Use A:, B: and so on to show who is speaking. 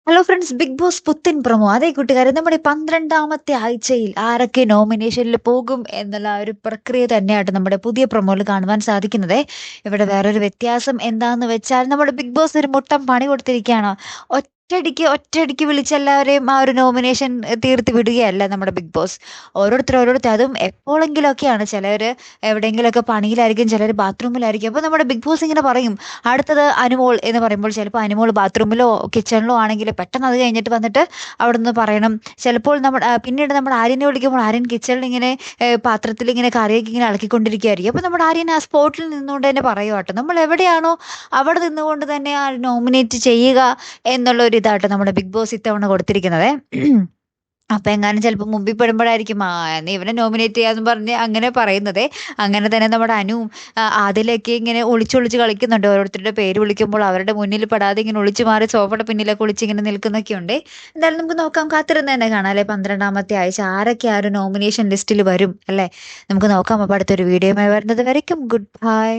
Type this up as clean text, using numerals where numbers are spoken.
A: Hello friends, big boss പുത്തൻ promo. അതെ കൂട്ടുകാരെ, നമ്മുടെ 12ാമത്തെ ആഴ്ചയിൽ ആരൊക്കെ നോമിനേഷനിൽ പോകും എന്നുള്ള ആ ഒരു പ്രക്രിയ തന്നെയായിട്ട് നമ്മുടെ പുതിയ പ്രൊമോയിൽ കാണുവാൻ സാധിക്കുന്നത്. ഇവിടെ വേറൊരു വ്യത്യാസം എന്താന്ന് വെച്ചാൽ, നമ്മുടെ ബിഗ് ബോസ് ഒരു മുട്ടം പണി കൊടുത്തിരിക്കുകയാണ്. ഒറ്റയടിക്ക് വിളിച്ചെല്ലാവരെയും ആ ഒരു നോമിനേഷൻ തീർത്ത് വിടുകയല്ല നമ്മുടെ ബിഗ് ബോസ്. ഓരോരുത്തർ അതും എപ്പോഴെങ്കിലുമൊക്കെയാണ്. ചിലർ എവിടെയെങ്കിലുമൊക്കെ പണിയിലായിരിക്കും, ചിലർ ബാത്റൂമിലായിരിക്കും. അപ്പോൾ നമ്മുടെ ബിഗ് ബോസ് ഇങ്ങനെ പറയും, അടുത്തത് അനുമോൾ എന്ന് പറയുമ്പോൾ ചിലപ്പോൾ അനുമോൾ ബാത്റൂമിലോ കിച്ചണിലോ ആണെങ്കിൽ പെട്ടെന്ന് അത് കഴിഞ്ഞിട്ട് വന്നിട്ട് അവിടെ നിന്ന് പറയണം. ചിലപ്പോൾ പിന്നീട് നമ്മുടെ ആര്യനെ വിളിക്കുമ്പോൾ ആര്യൻ കിച്ചണിൽ ഇങ്ങനെ പാത്രത്തിൽ ഇങ്ങനെ കറിയൊക്കെ ഇങ്ങനെ ഇളക്കിക്കൊണ്ടിരിക്കുകയായിരിക്കും. അപ്പോൾ നമ്മുടെ ആര്യൻ ആ സ്പോട്ടിൽ നിന്നുകൊണ്ട് തന്നെ പറയുക കേട്ടോ, നമ്മൾ എവിടെയാണോ അവിടെ നിന്നുകൊണ്ട് തന്നെ ആ നോമിനേറ്റ് ചെയ്യുക എന്നുള്ള ഒരു ഇതാട്ടോ നമ്മുടെ ബിഗ് ബോസ് ഇത്തവണ കൊടുത്തിരിക്കുന്നത്. അപ്പൊ എങ്ങാനും ചിലപ്പോൾ മുമ്പിൽ പെടുമ്പോഴായിരിക്കും നീ ഇവനെ നോമിനേറ്റ് ചെയ്യാന്ന് പറഞ്ഞ് അങ്ങനെ പറയുന്നത്. അങ്ങനെ തന്നെ നമ്മുടെ അനുവും ആദിലൊക്കെ ഇങ്ങനെ ഒളിച്ചൊളിച്ച് കളിക്കുന്നുണ്ട്. ഓരോരുത്തരുടെ പേര് വിളിക്കുമ്പോൾ അവരുടെ മുന്നിൽ പെടാതെ ഇങ്ങനെ ഒളിച്ചു മാറി സോഫയുടെ പിന്നിലൊക്കെ ഒളിച്ച് ഇങ്ങനെ നിൽക്കുന്നൊക്കെ ഉണ്ട്. എന്തായാലും നമുക്ക് നോക്കാം, കാത്തിരുന്ന് തന്നെ കാണാം അല്ലെ. 12ാമത്തെ ആഴ്ച ആരൊക്കെ ആ ഒരു നോമിനേഷൻ ലിസ്റ്റിൽ വരും അല്ലെ, നമുക്ക് നോക്കാം. അപ്പൊ അടുത്തൊരു വീഡിയോയുമായി വരുന്നത് വരയ്ക്കും ഗുഡ് ബൈ.